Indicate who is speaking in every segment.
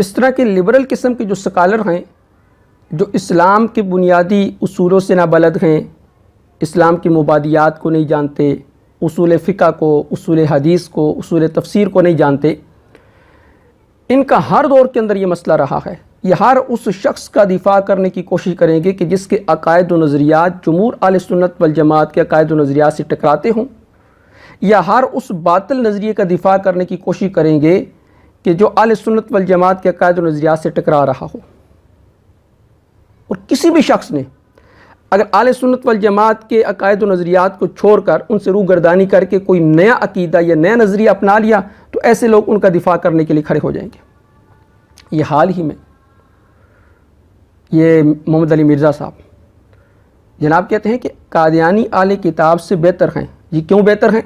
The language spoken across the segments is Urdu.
Speaker 1: اس طرح کے لبرل قسم کے جو سکالر ہیں، جو اسلام کے بنیادی اصولوں سے نابلد ہیں، اسلام کی مبادیات کو نہیں جانتے، اصول فقہ کو، اصول حدیث کو، اصول تفسیر کو نہیں جانتے، ان کا ہر دور کے اندر یہ مسئلہ رہا ہے۔ یہ ہر اس شخص کا دفاع کرنے کی کوشش کریں گے کہ جس کے عقائد و نظریات جمہور اہل سنت والجماعت کے عقائد و نظریات سے ٹکراتے ہوں، یا ہر اس باطل نظریے کا دفاع کرنے کی کوشش کریں گے کہ جو اہل سنت والجماعت کے عقائد و نظریات سے ٹکرا رہا ہو۔ اور کسی بھی شخص نے اگر اہل سنت والجماعت کے عقائد و نظریات کو چھوڑ کر ان سے روگردانی کر کے کوئی نیا عقیدہ یا نیا نظریہ اپنا لیا تو ایسے لوگ ان کا دفاع کرنے کے لیے کھڑے ہو جائیں گے۔ یہ حال ہی میں یہ محمد علی مرزا صاحب جناب کہتے ہیں کہ قادیانی اہل کتاب سے بہتر ہیں۔ یہ کیوں بہتر ہیں؟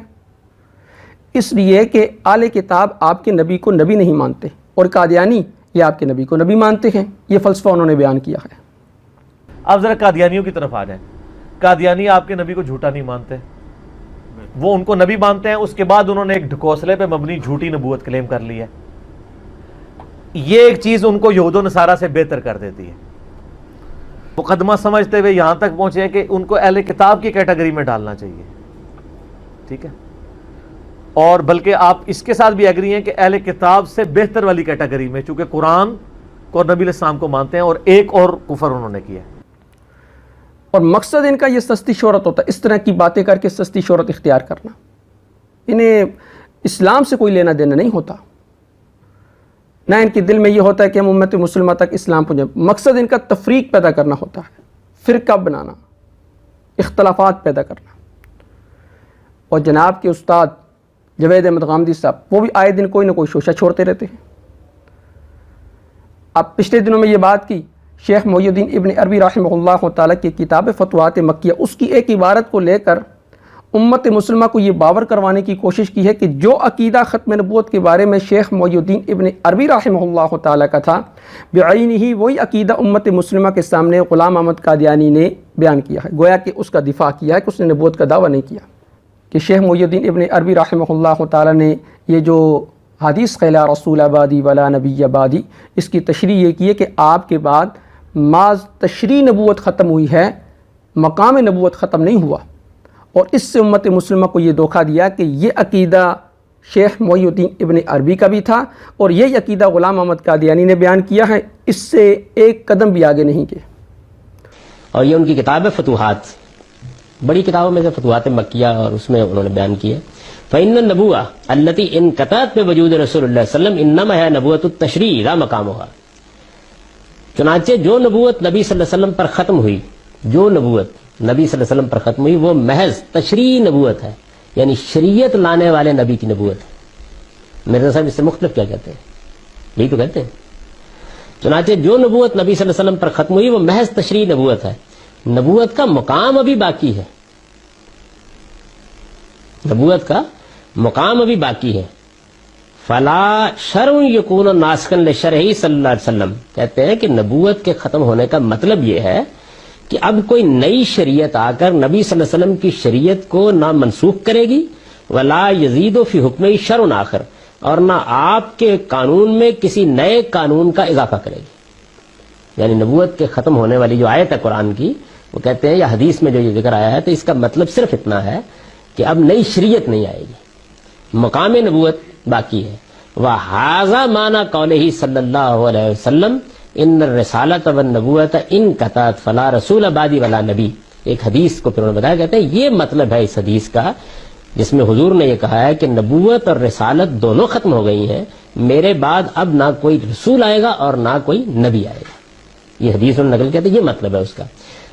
Speaker 1: اس لیے کہ اہل کتاب آپ کے نبی کو نبی نہیں مانتے اور قادیانی یہ آپ کے نبی کو نبی مانتے ہیں۔ یہ فلسفہ انہوں نے بیان کیا ہے۔
Speaker 2: آپ ذرا قادیانیوں کی طرف آ جائیں۔ قادیانی آپ کے نبی کو جھوٹا نہیں مانتے، وہ ان کو نبی مانتے ہیں، اس کے بعد انہوں نے ایک ڈھکوسلے پہ مبنی جھوٹی نبوت کلیم کر لی ہے۔ یہ ایک چیز ان کو یہود و نصارہ سے بہتر کر دیتی ہے۔ مقدمہ سمجھتے ہوئے یہاں تک پہنچے ہیں کہ ان کو اہل کتاب کی کیٹیگری میں ڈالنا چاہیے، ٹھیک ہے، اور بلکہ آپ اس کے ساتھ بھی ایگری ہیں کہ اہل کتاب سے بہتر والی کیٹیگری میں، چونکہ قرآن کو اور نبی علیہ السلام کو مانتے ہیں، اور ایک اور کفر انہوں نے کیا ہے۔
Speaker 1: اور مقصد ان کا یہ سستی شہرت ہوتا ہے، اس طرح کی باتیں کر کے سستی شہرت اختیار کرنا۔ انہیں اسلام سے کوئی لینا دینا نہیں ہوتا، نہ ان کے دل میں یہ ہوتا ہے کہ ہم امت مسلمہ تک اسلام پہنچیں۔ مقصد ان کا تفریق پیدا کرنا ہوتا ہے، فرقہ بنانا، اختلافات پیدا کرنا۔ اور جناب کے استاد جوید احمد غامدی صاحب وہ بھی آئے دن کوئی نہ کوئی شوشہ چھوڑتے رہتے ہیں۔ اب پچھلے دنوں میں یہ بات کی، شیخ محی الدین ابن عربی رحمہ اللہ تعالیٰ کی کتاب فتوحات مکیہ، اس کی ایک عبارت کو لے کر امت مسلمہ کو یہ باور کروانے کی کوشش کی ہے کہ جو عقیدہ ختم نبوت کے بارے میں شیخ محی الدین ابن عربی رحمہ اللہ تعالیٰ کا تھا، بعینہ ہی وہی عقیدہ امت مسلمہ کے سامنے غلام احمد قادیانی نے بیان کیا ہے، گویا کہ اس کا دفاع کیا ہے کہ اس نے نبوت کا دعویٰ نہیں کیا۔ کہ شیخ محی الدین ابن عربی رحمہ اللہ تعالیٰ نے یہ جو حدیث قیلا رسول آبادی ولا نبی آبادی، اس کی تشریح یہ کی ہے کہ آپ کے بعد معاذ تشریح نبوت ختم ہوئی ہے، مقام نبوت ختم نہیں ہوا۔ اور اس سے امت مسلمہ کو یہ دھوکہ دیا کہ یہ عقیدہ شیخ محی الدین ابن عربی کا بھی تھا اور یہ عقیدہ غلام احمد قادیانی نے بیان کیا ہے، اس سے ایک قدم بھی آگے نہیں گئے۔
Speaker 3: اور یہ ان کی کتاب ہے فتوحات، بڑی کتابوں میں سے فتوحات مکیہ، اور اس میں انہوں نے بیان کیا فإن النبوة التي انقطعت بوجود رسول اللہ صلی اللہ علیہ وسلم انما ہے نبوت التشریع لا مقامها۔ چنانچہ جو نبوت نبی صلی اللہ علیہ وسلم پر ختم ہوئی، جو نبوت نبی صلی اللہ علیہ وسلم پر ختم ہوئی وہ محض تشریعی نبوت ہے، یعنی شریعت لانے والے نبی کی نبوت ہے۔ مرزا صاحب اس سے مختلف کیا کہتے ہیں؟ یہی تو کہتے ہیں۔ چنانچہ جو نبوت نبی صلی اللہ علیہ وسلم پر ختم ہوئی وہ محض تشریعی نبوت ہے، نبوت کا مقام ابھی باقی ہے، نبوت کا مقام ابھی باقی ہے۔ فلا شرع یکون ناسخا لشرعہ صلی اللہ علیہ وسلم، کہتے ہیں کہ نبوت کے ختم ہونے کا مطلب یہ ہے کہ اب کوئی نئی شریعت آ کر نبی صلی اللہ علیہ وسلم کی شریعت کو نہ منسوخ کرے گی، ولا یزید فی حکمہ شرع آخر، اور نہ آپ کے قانون میں کسی نئے قانون کا اضافہ کرے گی۔ یعنی نبوت کے ختم ہونے والی جو آیت ہے قرآن کی، وہ کہتے ہیں یا حدیث میں جو یہ ذکر آیا ہے، تو اس کا مطلب صرف اتنا ہے کہ اب نئی شریعت نہیں آئے گی، مقام نبوت باقی ہے۔ وَهَذَا مَعْنَى قَوْلِهِ صلی اللہ علیہ وسلم ان الرسالۃ والنبوۃ انقطعت فلا رسول بعدی ولا نبی۔ ایک حدیث کو پھر انہوں نے بتایا، کہتے ہیں یہ مطلب ہے اس حدیث کا جس میں حضور نے یہ کہا ہے کہ نبوت اور رسالت دونوں ختم ہو گئی ہیں، میرے بعد اب نہ کوئی رسول آئے گا اور نہ کوئی نبی آئے گا۔ یہ حدیث انہوں نے نقل کیا تھا، یہ مطلب ہے اس کا۔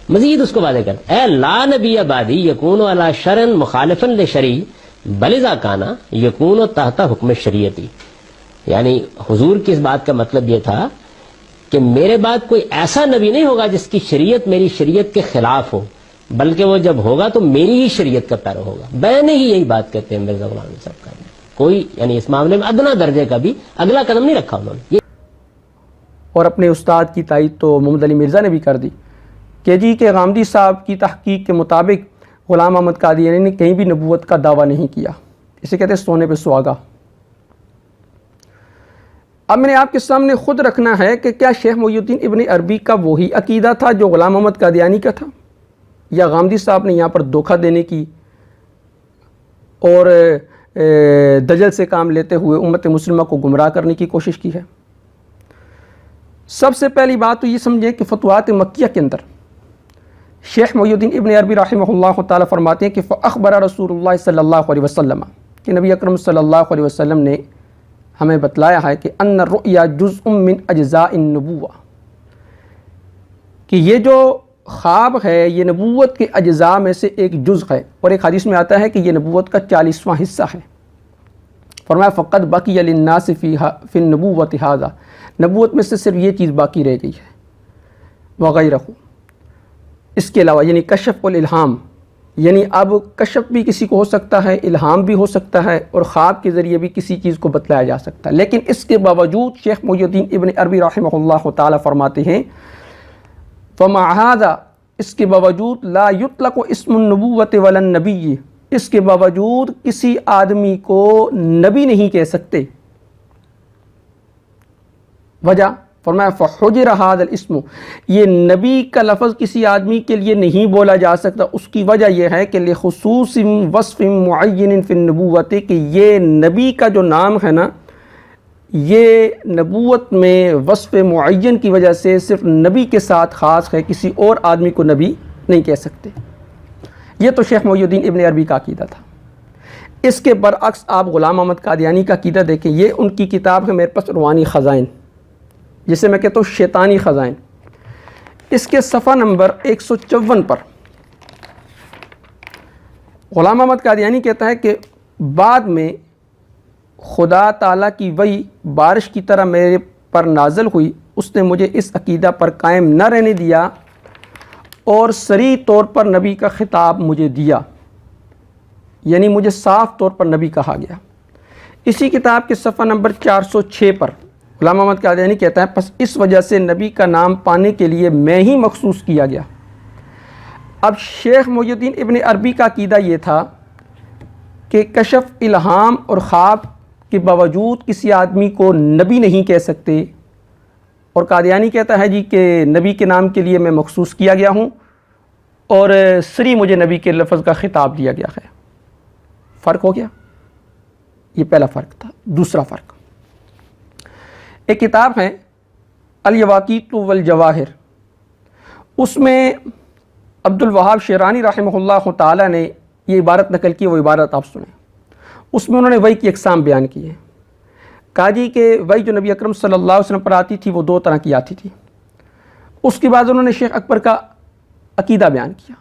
Speaker 3: مزید اس کو واضح کرتے اے لا نبی بعدی یکون علی شرع مخالفا لشرعی بل اذا کان یکون تحت حکم شریعتی۔ یعنی حضور کی اس بات کا مطلب یہ تھا کہ میرے بعد کوئی ایسا نبی نہیں ہوگا جس کی شریعت میری شریعت کے خلاف ہو، بلکہ وہ جب ہوگا تو میری ہی شریعت کا پیرو ہوگا۔ بین ہی یہی بات کہتے ہیں مرزا غلام صاحب کا، کوئی یعنی اس معاملے میں ادنا درجے کا بھی اگلا قدم نہیں رکھا انہوں نے۔
Speaker 1: اور اپنے استاد کی تائید تو محمد علی مرزا نے بھی کر دی کہ جی کہ غامدی صاحب کی تحقیق کے مطابق غلام احمد قادیانی نے کہیں بھی نبوت کا دعویٰ نہیں کیا، اسے کہتے ہیں سونے پہ سہاگا۔ اب میں نے آپ کے سامنے خود رکھنا ہے کہ کیا شیخ محی الدین ابن عربی کا وہی عقیدہ تھا جو غلام محمد قادیانی کا تھا، یا غامدی صاحب نے یہاں پر دھوکہ دینے کی اور دجل سے کام لیتے ہوئے امت مسلمہ کو گمراہ کرنے کی کوشش کی ہے؟ سب سے پہلی بات تو یہ سمجھیں کہ فتوحات مکیہ کے اندر شیخ محی الدین ابن عربی رحمہ اللہ تعالیٰ فرماتے ہیں کہ فَأَخْبَرَ رسول اللہ صلی اللہ علیہ وسلم، کہ نبی اکرم صلی اللہ علیہ وسلم نے ہمیں بتلایا ہے کہ ان الرؤیا جزء من اجزاء النبوہ، کہ یہ جو خواب ہے یہ نبوت کے اجزاء میں سے ایک جزء ہے، اور ایک حدیث میں آتا ہے کہ یہ نبوت کا 40واں حصہ ہے۔ فرمایا فقط بقی للناس فی النبوۃ ھذا، نبوت میں سے صرف یہ چیز باقی رہ گئی ہے، وغیرہ، اس کے علاوہ، یعنی کشف والالہام، یعنی اب کشف بھی کسی کو ہو سکتا ہے، الہام بھی ہو سکتا ہے، اور خواب کے ذریعے بھی کسی چیز کو بتلایا جا سکتا ہے۔ لیکن اس کے باوجود شیخ محی الدین ابن عربی رحمہ اللہ تعالیٰ فرماتے ہیں فَمَعَ هَذَا، اس کے باوجود لا یطلق اسم النبوۃ ولا النبی، اس کے باوجود کسی آدمی کو نبی نہیں کہہ سکتے۔ وجہ فرمایا فحجر هذا الاسم، یہ نبی کا لفظ کسی آدمی کے لیے نہیں بولا جا سکتا، اس کی وجہ یہ ہے کہ لخصوص وصف معین فی النبوۃ، کہ یہ نبی کا جو نام ہے نا، یہ نبوت میں وصف معین کی وجہ سے صرف نبی کے ساتھ خاص ہے، کسی اور آدمی کو نبی نہیں کہہ سکتے۔ یہ تو شیخ محی الدین ابن عربی کا عقیدہ تھا۔ اس کے برعکس آپ غلام محمد قادیانی کا عقیدہ دیکھیں، یہ ان کی کتاب ہے میرے پاس روحانی خزائن، جسے میں کہتا ہوں شیطانی خزائن۔ اس کے صفحہ نمبر 154 پر غلام محمد قادیانی کہتا ہے کہ بعد میں خدا تعالیٰ کی وحی بارش کی طرح میرے پر نازل ہوئی، اس نے مجھے اس عقیدہ پر قائم نہ رہنے دیا اور صریح طور پر نبی کا خطاب مجھے دیا، یعنی مجھے صاف طور پر نبی کہا گیا۔ اسی کتاب کے صفحہ نمبر 406 پر غلام محمد قادیانی کہتا ہے پس اس وجہ سے نبی کا نام پانے کے لیے میں ہی مخصوص کیا گیا۔ اب شیخ محی الدین ابن عربی کا عقیدہ یہ تھا کہ کشف، الہام اور خواب کے باوجود کسی آدمی کو نبی نہیں کہہ سکتے، اور قادیانی کہتا ہے جی کہ نبی کے نام کے لیے میں مخصوص کیا گیا ہوں اور سری مجھے نبی کے لفظ کا خطاب دیا گیا ہے۔ فرق ہو گیا، یہ پہلا فرق تھا۔ دوسرا فرق، ایک کتاب ہے الیواقیت والجواہر، اس میں عبد الوہاب شیرانی رحمہ اللہ تعالیٰ نے یہ عبارت نقل کی، وہ عبارت آپ سنیں۔ اس میں انہوں نے وحی کی اقسام بیان کی ہے۔ کہا جی کہ وحی جو نبی اکرم صلی اللہ علیہ وسلم پر آتی تھی وہ دو طرح کی آتی تھی۔ اس کے بعد انہوں نے شیخ اکبر کا عقیدہ بیان کیا۔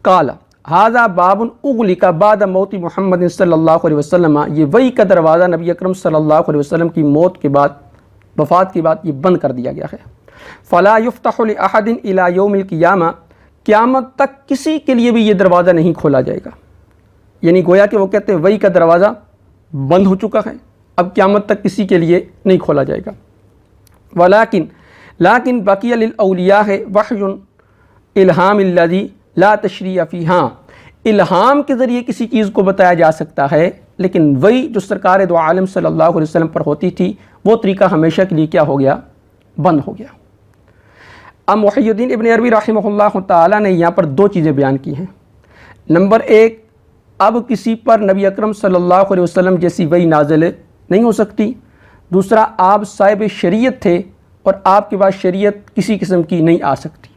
Speaker 1: قال ھذا باب اغلق بعد موت محمد صلی اللہ علیہ وسلم، یہ وحی کا دروازہ نبی اکرم صلی اللہ علیہ وسلم کی موت کے بعد، وفات کے بعد یہ بند کر دیا گیا ہے۔ فلا یفتح لاحد الی یوم القیامہ، قیامت تک کسی کے لیے بھی یہ دروازہ نہیں کھولا جائے گا۔ یعنی گویا کہ وہ کہتے ہیں وحی کا دروازہ بند ہو چکا ہے، اب قیامت تک کسی کے لیے نہیں کھولا جائے گا۔ لیکن بقی للاولیاء وحی الہام الذی لا تشریع فیہ، ہاں الہام کے ذریعے کسی چیز کو بتایا جا سکتا ہے، لیکن وحی جو سرکار دو عالم صلی اللہ علیہ وسلم پر ہوتی تھی وہ طریقہ ہمیشہ کے لیے کیا ہو گیا؟ بند ہو گیا۔ اب محی الدین ابن عربی رحمہ اللہ تعالیٰ نے یہاں پر دو چیزیں بیان کی ہیں۔ نمبر ایک، اب کسی پر نبی اکرم صلی اللہ علیہ وسلم جیسی وحی نازل نہیں ہو سکتی۔ دوسرا، آپ صاحب شریعت تھے اور آپ کے بعد شریعت کسی قسم کی نہیں آ سکتی۔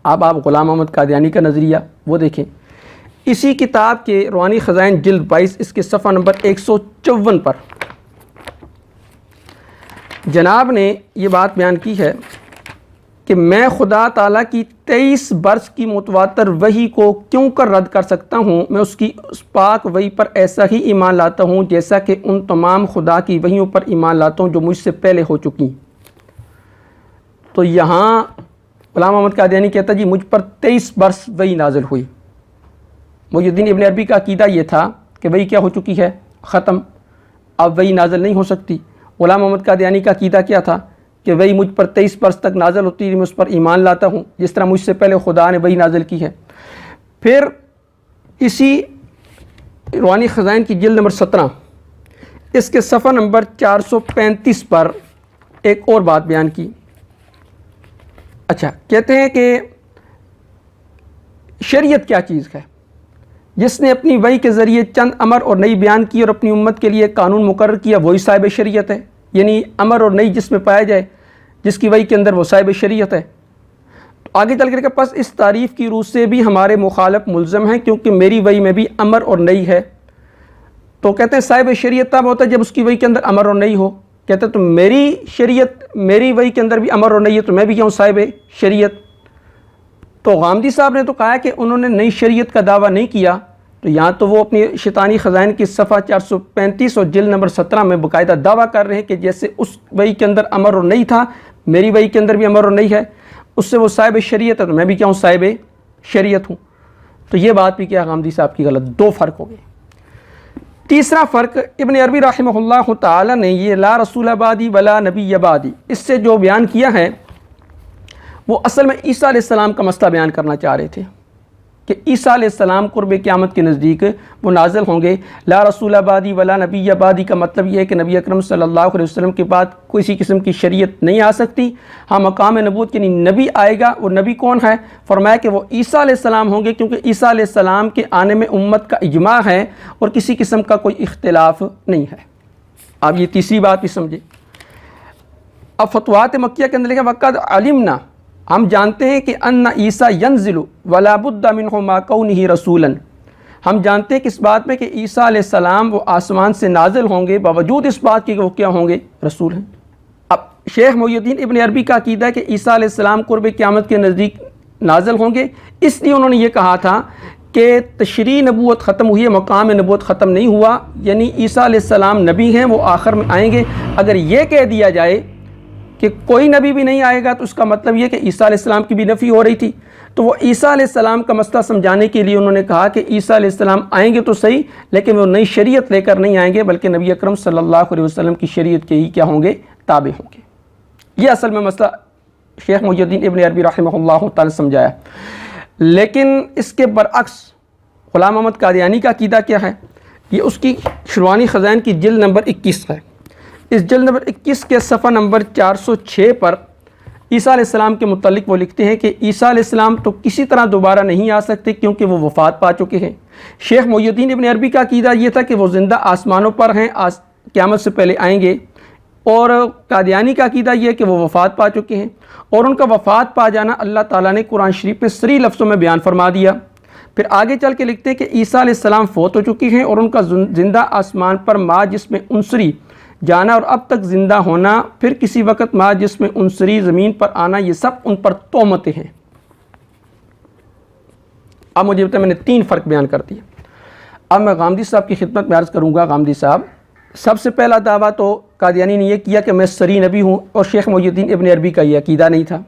Speaker 1: اب آپ غلام محمد قادیانی کا نظریہ وہ دیکھیں، اسی کتاب کے روحانی خزائن جلد 22 اس کے صفحہ نمبر 154 پر جناب نے یہ بات بیان کی ہے کہ میں خدا تعالیٰ کی 23 برس کی متواتر وحی کو کیوں کر رد کر سکتا ہوں؟ میں اس کی اس پاک وحی پر ایسا ہی ایمان لاتا ہوں جیسا کہ ان تمام خدا کی وحیوں پر ایمان لاتا ہوں جو مجھ سے پہلے ہو چکی۔ تو یہاں غلام محمد قادیانی کہتا جی مجھ پر 23 برس وحی نازل ہوئی۔ محی الدین ابن عربی کا عقیدہ یہ تھا کہ وحی کیا ہو چکی ہے؟ ختم، اب وحی نازل نہیں ہو سکتی۔ غلام محمد قادیانی کا عقیدہ کیا تھا کہ وحی مجھ پر 23 برس تک نازل ہوتی ہے، میں اس پر ایمان لاتا ہوں جس طرح مجھ سے پہلے خدا نے وحی نازل کی ہے۔ پھر اسی روحانی خزائن کی جلد نمبر 17 اس کے صفحہ نمبر 435 پر ایک اور بات بیان کی. اچھا، کہتے ہیں کہ شریعت کیا چیز ہے؟ جس نے اپنی وحی کے ذریعے چند امر اور نئی بیان کی اور اپنی امت کے لیے قانون مقرر کیا، وہی صاحب شریعت ہے. یعنی امر اور نئی جس میں پایا جائے، جس کی وحی کے اندر، وہ صاحب شریعت ہے. آگے چل کر کے پس اس تعریف کی روح سے بھی ہمارے مخالف ملزم ہیں، کیونکہ میری وحی میں بھی امر اور نئی ہے. تو کہتے ہیں صاحب شریعت تب ہوتا ہے جب اس کی وحی کے اندر امر اور نئی ہو. کہتے ہیں تو میری شریعت، میری وحی کے اندر بھی امر اور نئی ہے، تو میں بھی کیا ہوں؟ صاحب شریعت. تو غامدی صاحب نے تو کہا کہ انہوں نے نئی شریعت کا دعویٰ نہیں کیا. تو یہاں تو وہ اپنی شیطانی خزائن کی صفحہ 435 اور جلد نمبر 17 میں باقاعدہ دعویٰ کر رہے ہیں کہ جیسے اس وحی کے اندر امر اور نئی تھا، میری وحی کے اندر بھی امر اور نئی ہے، اس سے وہ صاحب شریعت ہے، تو میں بھی کیا ہوں؟ صاحب شریعت ہوں. تو یہ بات بھی کیا غامدی صاحب کی غلط. دو فرق ہو گئے. تیسرا فرق ابن عربی رحمہ اللہ تعالی نے یہ لا رسول بعدی ولا نبی بعدی، اس سے جو بیان کیا ہے وہ اصل میں عیسیٰ علیہ السلام کا مسئلہ بیان کرنا چاہ رہے تھے کہ عیسیٰ علیہ السلام قرب قیامت کے نزدیک وہ نازل ہوں گے. لا رسول بعدی ولا نبی بعدی کا مطلب یہ ہے کہ نبی اکرم صلی اللہ علیہ وسلم کے بعد کسی قسم کی شریعت نہیں آ سکتی. ہاں، مقام نبوت یعنی نبی آئے گا. وہ نبی کون ہے؟ فرمایا کہ وہ عیسیٰ علیہ السلام ہوں گے، کیونکہ عیسیٰ علیہ السلام کے آنے میں امت کا اجماع ہے اور کسی قسم کا کوئی اختلاف نہیں ہے. اب یہ تیسری بات بھی سمجھے. اب فتوحات مکیہ کے اندر لکھا وقد علمنا، ہم جانتے ہیں کہ ان عیسیٰ ینزل ولا بد منہ ما کونہ رسولا، ہم جانتے ہیں کہ اس بات میں کہ عیسیٰ علیہ السلام وہ آسمان سے نازل ہوں گے باوجود اس بات کے کہ وہ کیا ہوں گے؟ رسول ہیں. اب شیخ محی الدین ابن عربی کا عقیدہ ہے کہ عیسیٰ علیہ السلام قرب قیامت کے نزدیک نازل ہوں گے، اس لیے انہوں نے یہ کہا تھا کہ تشریع نبوت ختم ہوئی ہے، مقام نبوت ختم نہیں ہوا. یعنی عیسیٰ علیہ السلام نبی ہیں، وہ آخر میں آئیں گے. اگر یہ کہہ دیا جائے کہ کوئی نبی بھی نہیں آئے گا تو اس کا مطلب یہ کہ عیسیٰ علیہ السلام کی بھی نفی ہو رہی تھی. تو وہ عیسیٰ علیہ السلام کا مسئلہ سمجھانے کے لیے انہوں نے کہا کہ عیسیٰ علیہ السلام آئیں گے تو صحیح، لیکن وہ نئی شریعت لے کر نہیں آئیں گے، بلکہ نبی اکرم صلی اللہ علیہ وسلم کی شریعت کے ہی کیا ہوں گے؟ تابع ہوں گے. یہ اصل میں مسئلہ شیخ محی الدین ابن عربی رحمہ اللہ تعالی سمجھایا. لیکن اس کے برعکس غلام محمد قادیانی کا عقیدہ کیا ہے؟ یہ اس کی شروانی خزائن کی جلد نمبر 21 ہے. اس جلد نمبر 21 کے صفحہ نمبر 406 پر عیسیٰ علیہ السلام کے متعلق وہ لکھتے ہیں کہ عیسیٰ علیہ السلام تو کسی طرح دوبارہ نہیں آ سکتے کیونکہ وہ وفات پا چکے ہیں. شیخ محی الدین ابن عربی کا عقیدہ یہ تھا کہ وہ زندہ آسمانوں پر ہیں، قیامت سے پہلے آئیں گے. اور قادیانی کا عقیدہ یہ ہے کہ وہ وفات پا چکے ہیں، اور ان کا وفات پا جانا اللہ تعالیٰ نے قرآن شریف میں صریح لفظوں میں بیان فرما دیا. پھر آگے چل کے لکھتے ہیں کہ عیسیٰ علیہ السلام فوت ہو چکے ہیں، اور ان کا زندہ آسمان پر ما جس میں انصری جانا اور اب تک زندہ ہونا، پھر کسی وقت ما جس میں انصری زمین پر آنا، یہ سب ان پر تہمتیں ہیں. اب مجھے بتائیں، میں نے 3 فرق بیان کر دیے. اب میں غامدی صاحب کی خدمت میں عرض کروں گا. غامدی صاحب، سب سے پہلا دعویٰ تو قادیانی نے یہ کیا کہ میں صریح نبی ہوں، اور شیخ محی الدین ابن عربی کا یہ عقیدہ نہیں تھا.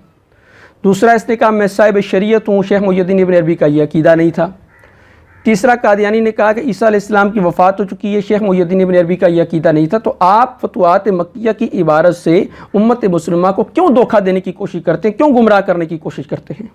Speaker 1: دوسرا، اس نے کہا میں صاحب شریعت ہوں، شیخ محی الدین ابن عربی کا یہ عقیدہ نہیں تھا. تیسرا، قادیانی نے کہا کہ عیسیٰ علیہ السلام کی وفات ہو چکی ہے، شیخ محی الدین ابن عربی کا یہ عقیدہ نہیں تھا. تو آپ فتوحات مکیہ کی عبارت سے امت مسلمہ کو کیوں دھوکہ دینے کی کوشش کرتے ہیں، کیوں گمراہ کرنے کی کوشش کرتے ہیں؟